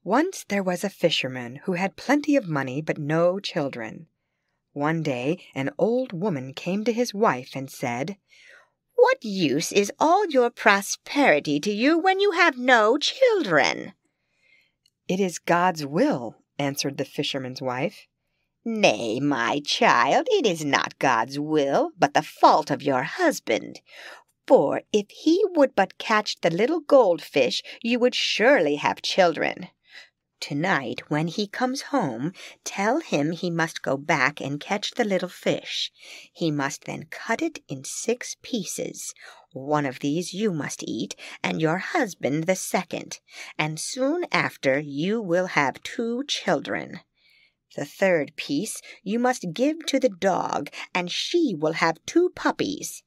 Once there was a fisherman who had plenty of money but no children. One day an old woman came to his wife and said, "What use is all your prosperity to you when you have no children?" "It is God's will," answered the fisherman's wife. "Nay, my child, it is not God's will, but the fault of your husband. For if he would but catch the little goldfish, you would surely have children. Tonight, when he comes home, tell him he must go back and catch the little fish. He must then cut it in 6 pieces. One of these you must eat, and your husband the second, and soon after you will have 2 children. The 3rd piece you must give to the dog, and she will have 2 puppies.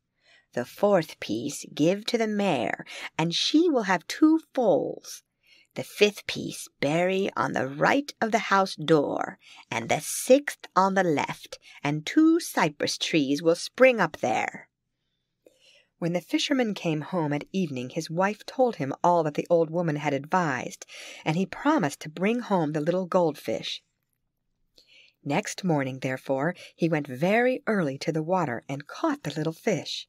The 4th piece give to the mare, and she will have 2 foals. The 5th piece bury on the right of the house door, and the 6th on the left, and 2 cypress trees will spring up there." When the fisherman came home at evening, his wife told him all that the old woman had advised, and he promised to bring home the little goldfish. Next morning, therefore, he went very early to the water and caught the little fish.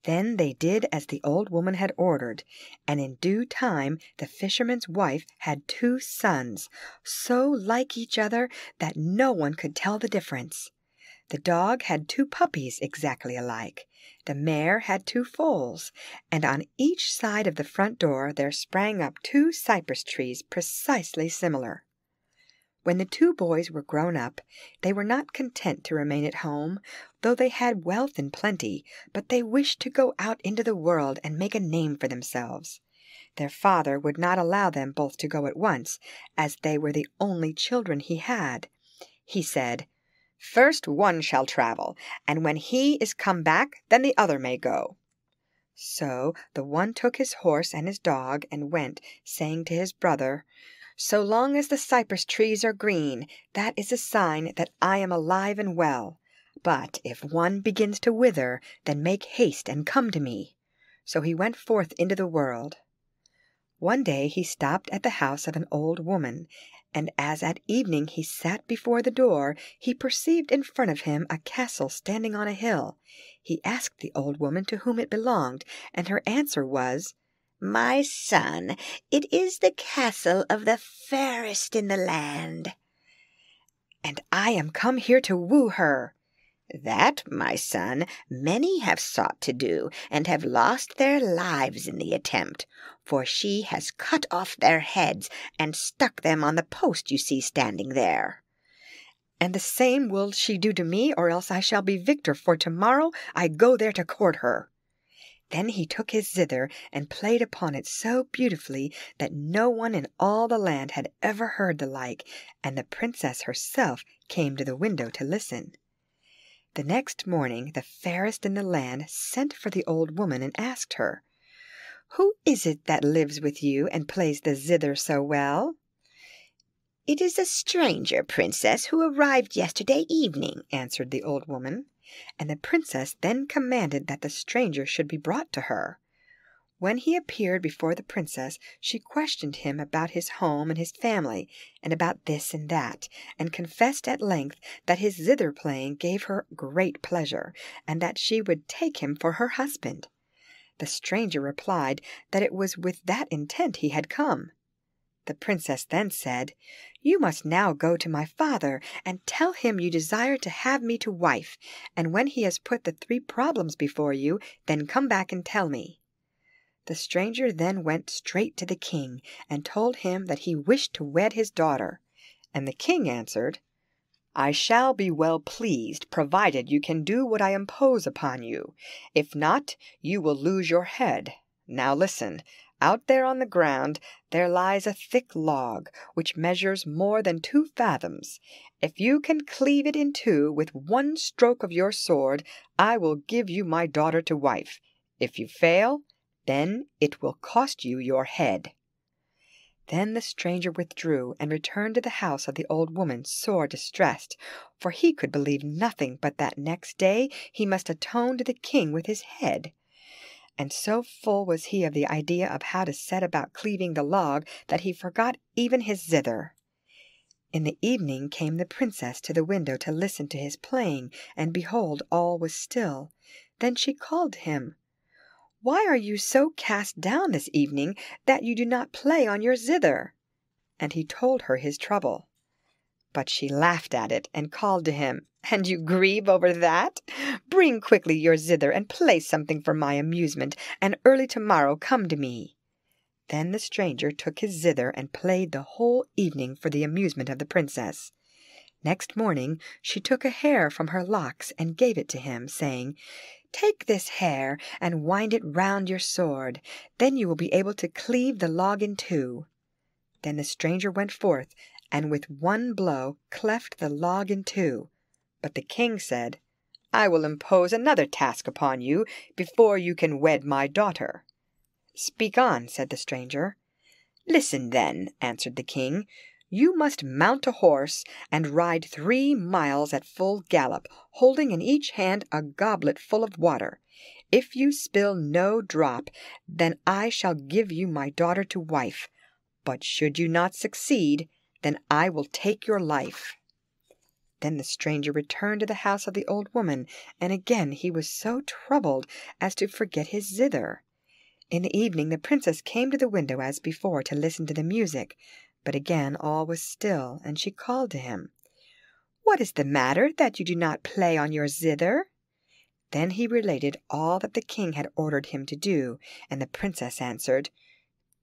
Then they did as the old woman had ordered, and in due time the fisherman's wife had 2 sons, so like each other that no one could tell the difference. The dog had 2 puppies exactly alike. The mare had 2 foals, and on each side of the front door there sprang up 2 cypress trees precisely similar. When the 2 boys were grown up, they were not content to remain at home, though they had wealth in plenty, but they wished to go out into the world and make a name for themselves. Their father would not allow them both to go at once, as they were the only children he had. He said, "First one shall travel, and when he is come back, then the other may go." So the one took his horse and his dog and went, saying to his brother, "So long as the cypress trees are green, that is a sign that I am alive and well. But if one begins to wither, then make haste and come to me." So he went forth into the world. One day he stopped at the house of an old woman, and as at evening he sat before the door, he perceived in front of him a castle standing on a hill. He asked the old woman to whom it belonged, and her answer was, "My son, it is the castle of the fairest in the land." "And I am come here to woo her." "That, my son, many have sought to do, and have lost their lives in the attempt, for she has cut off their heads and stuck them on the post you see standing there." "And the same will she do to me, or else I shall be victor, for tomorrow I go there to court her." Then he took his zither and played upon it so beautifully that no one in all the land had ever heard the like, and the princess herself came to the window to listen. The next morning the fairest in the land sent for the old woman and asked her, "Who is it that lives with you and plays the zither so well?" "It is a stranger, princess, who arrived yesterday evening," answered the old woman. And the princess then commanded that the stranger should be brought to her. When he appeared before the princess, she questioned him about his home and his family, and about this and that, and confessed at length that his zither playing gave her great pleasure, and that she would take him for her husband. The stranger replied that it was with that intent he had come. The princess then said, "You must now go to my father and tell him you desire to have me to wife, and when he has put the 3 problems before you, then come back and tell me." The stranger then went straight to the king and told him that he wished to wed his daughter, and the king answered, "I shall be well pleased, provided you can do what I impose upon you. If not, you will lose your head. Now listen. Out there on the ground there lies a thick log, which measures more than 2 fathoms. If you can cleave it in 2 with one stroke of your sword, I will give you my daughter to wife. If you fail, then it will cost you your head." Then the stranger withdrew and returned to the house of the old woman sore distressed, for he could believe nothing but that next day he must atone to the king with his head. and so full was he of the idea of how to set about cleaving the log that he forgot even his zither. In the evening came the princess to the window to listen to his playing, and behold, all was still. Then she called to him, "Why are you so cast down this evening that you do not play on your zither?" And he told her his trouble. But she laughed at it, and called to him, "And you grieve over that? Bring quickly your zither, and play something for my amusement, and early tomorrow come to me." Then the stranger took his zither and played the whole evening for the amusement of the princess. Next morning she took a hair from her locks and gave it to him, saying, "Take this hair and wind it round your sword. Then you will be able to cleave the log in two." Then the stranger went forth, and with one blow cleft the log in two. But the king said, "I will impose another task upon you before you can wed my daughter." "Speak on," said the stranger. "Listen, then," answered the king. "You must mount a horse and ride 3 miles at full gallop, holding in each hand a goblet full of water. If you spill no drop, then I shall give you my daughter to wife. But should you not succeed, then I will take your life." Then the stranger returned to the house of the old woman, and again he was so troubled as to forget his zither. In the evening the princess came to the window as before to listen to the music, but again all was still, and she called to him, "What is the matter that you do not play on your zither?" Then he related all that the king had ordered him to do, and the princess answered,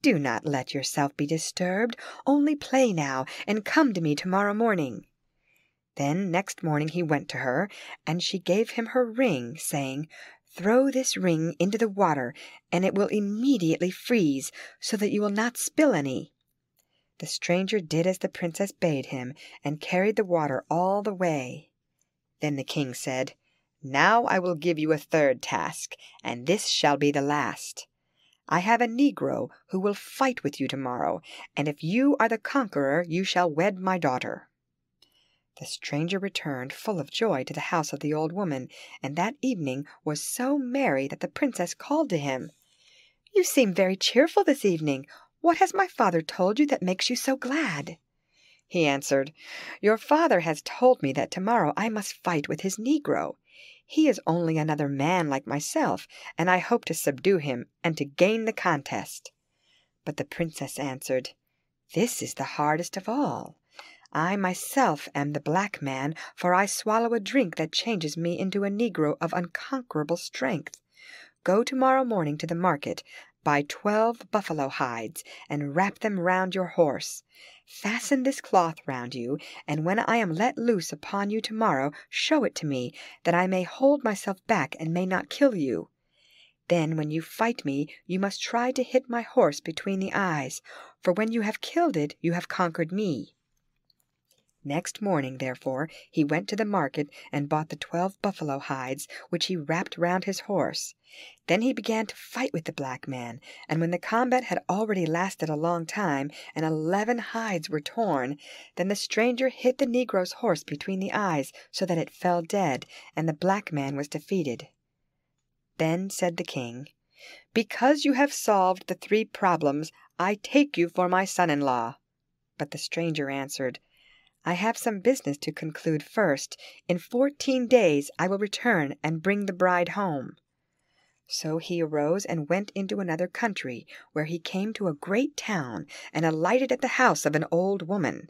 "Do not let yourself be disturbed, only play now, and come to me tomorrow morning." Then next morning he went to her, and she gave him her ring, saying, "Throw this ring into the water, and it will immediately freeze, so that you will not spill any." The stranger did as the princess bade him, and carried the water all the way. Then the king said, "Now I will give you a third task, and this shall be the last. I have a negro who will fight with you tomorrow, and if you are the conqueror you shall wed my daughter." The stranger returned full of joy to the house of the old woman, and that evening was so merry that the princess called to him, "You seem very cheerful this evening. What has my father told you that makes you so glad?" He answered, "Your father has told me that tomorrow I must fight with his negro. He is only another man like myself, and I hope to subdue him and to gain the contest." But the princess answered, "This is the hardest of all. I myself am the black man, for I swallow a drink that changes me into a negro of unconquerable strength. Go tomorrow morning to the market, buy 12 buffalo hides, and wrap them round your horse. Fasten this cloth round you, and when I am let loose upon you tomorrow, show it to me, that I may hold myself back and may not kill you. Then when you fight me, you must try to hit my horse between the eyes, for when you have killed it, you have conquered me." Next morning, therefore, he went to the market and bought the 12 buffalo hides, which he wrapped round his horse. Then he began to fight with the black man, and when the combat had already lasted a long time, and 11 hides were torn, then the stranger hit the negro's horse between the eyes, so that it fell dead, and the black man was defeated. Then said the king, "Because you have solved the 3 problems, I take you for my son-in-law." But the stranger answered, "I have some business to conclude first. In 14 days I will return and bring the bride home." So he arose and went into another country, where he came to a great town, and alighted at the house of an old woman.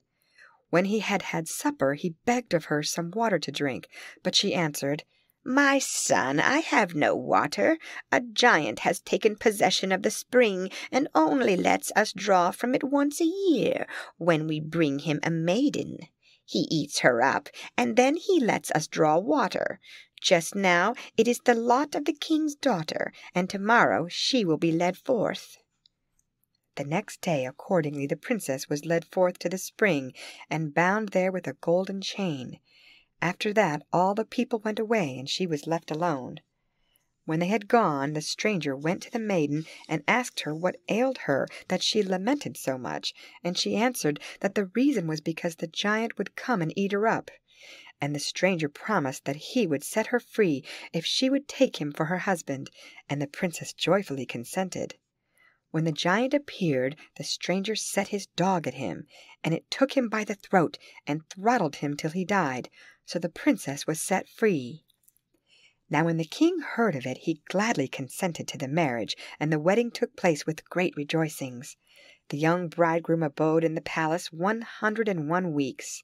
When he had had supper, he begged of her some water to drink, but she answered, "My son, I have no water. A giant has taken possession of the spring, and only lets us draw from it once a year, when we bring him a maiden. He eats her up, and then he lets us draw water. Just now it is the lot of the king's daughter, and tomorrow she will be led forth." The next day, accordingly, the princess was led forth to the spring, and bound there with a golden chain. After that all the people went away, and she was left alone. When they had gone, the stranger went to the maiden and asked her what ailed her that she lamented so much, and she answered that the reason was because the giant would come and eat her up. and the stranger promised that he would set her free if she would take him for her husband, and the princess joyfully consented. When the giant appeared, the stranger set his dog at him, and it took him by the throat and throttled him till he died, so the princess was set free. Now when the king heard of it, he gladly consented to the marriage, and the wedding took place with great rejoicings. The young bridegroom abode in the palace 101 weeks.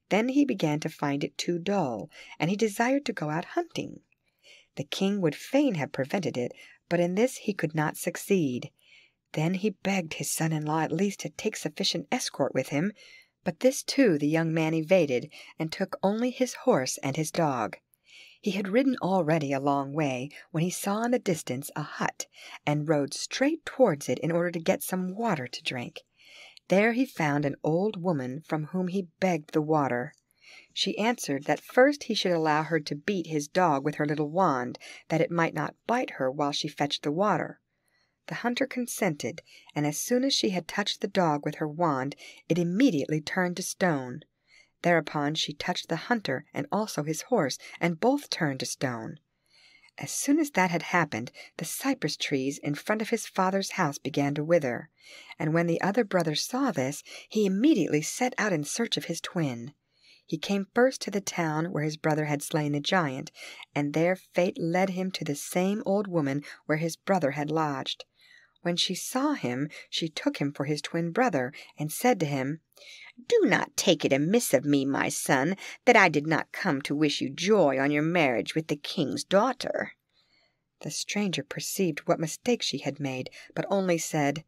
Then he began to find it too dull, and he desired to go out hunting. The king would fain have prevented it, but in this he could not succeed. Then he begged his son-in-law at least to take sufficient escort with him, but this too the young man evaded, and took only his horse and his dog. He had ridden already a long way when he saw in the distance a hut, and rode straight towards it in order to get some water to drink. There he found an old woman from whom he begged the water. She answered that first he should allow her to beat his dog with her little wand, that it might not bite her while she fetched the water. The hunter consented, and as soon as she had touched the dog with her wand, it immediately turned to stone. Thereupon she touched the hunter and also his horse, and both turned to stone. As soon as that had happened, the cypress trees in front of his father's house began to wither, and when the other brother saw this, he immediately set out in search of his twin. He came first to the town where his brother had slain the giant, and there fate led him to the same old woman where his brother had lodged. When she saw him, she took him for his twin brother, and said to him, "Do not take it amiss of me, my son, that I did not come to wish you joy on your marriage with the king's daughter." The stranger perceived what mistake she had made, but only said,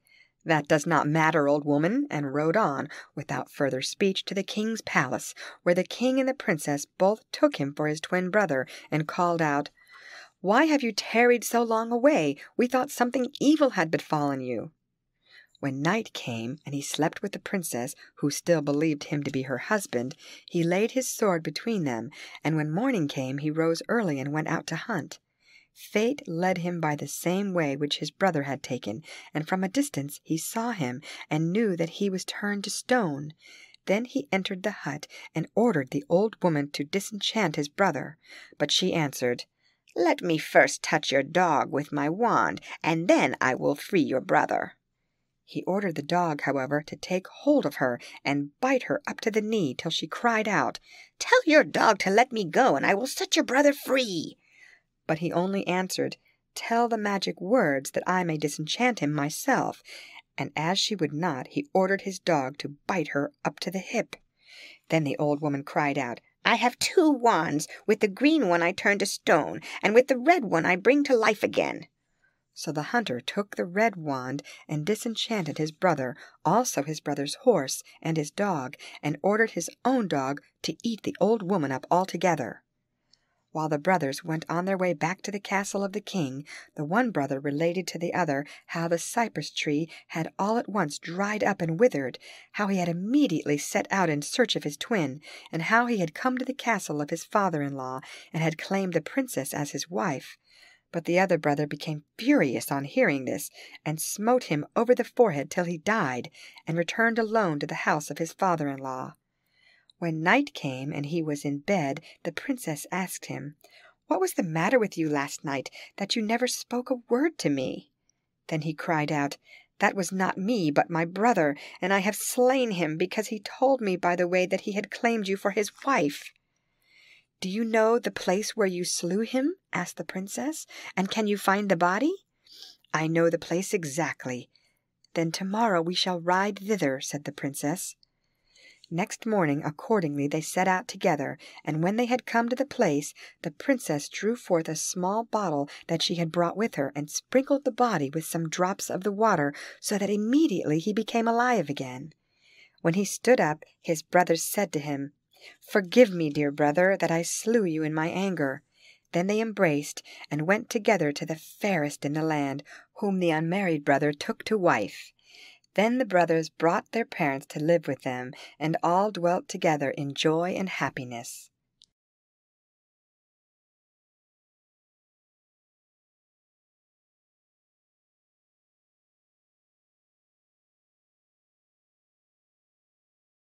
"That does not matter, old woman," and rode on, without further speech, to the king's palace, where the king and the princess both took him for his twin brother, and called out, "Why have you tarried so long away? We thought something evil had befallen you." When night came, and he slept with the princess, who still believed him to be her husband, he laid his sword between them, and when morning came he rose early and went out to hunt. Fate led him by the same way which his brother had taken, and from a distance he saw him, and knew that he was turned to stone. Then he entered the hut, and ordered the old woman to disenchant his brother, but she answered, "Let me first touch your dog with my wand, and then I will free your brother." He ordered the dog, however, to take hold of her and bite her up to the knee till she cried out, "Tell your dog to let me go, and I will set your brother free." But he only answered, "Tell the magic words that I may disenchant him myself," and as she would not, he ordered his dog to bite her up to the hip. Then the old woman cried out, "I have 2 wands. With the green one I turn to stone, and with the red one I bring to life again." So the hunter took the red wand and disenchanted his brother, also his brother's horse and his dog, and ordered his own dog to eat the old woman up altogether. While the brothers went on their way back to the castle of the king, the one brother related to the other how the cypress tree had all at once dried up and withered, how he had immediately set out in search of his twin, and how he had come to the castle of his father-in-law and had claimed the princess as his wife. But the other brother became furious on hearing this, and smote him over the forehead till he died, and returned alone to the house of his father-in-law. When night came and he was in bed, the princess asked him, "What was the matter with you last night, that you never spoke a word to me?" Then he cried out, "That was not me, but my brother, and I have slain him because he told me by the way that he had claimed you for his wife." "Do you know the place where you slew him?" asked the princess, "and can you find the body?" "I know the place exactly." "Then tomorrow we shall ride thither," said the princess. Next morning, accordingly, they set out together, and when they had come to the place, the princess drew forth a small bottle that she had brought with her, and sprinkled the body with some drops of the water, so that immediately he became alive again. When he stood up, his brothers said to him, "Forgive me, dear brother, that I slew you in my anger." Then they embraced, and went together to the fairest in the land, whom the unmarried brother took to wife. Then the brothers brought their parents to live with them, and all dwelt together in joy and happiness.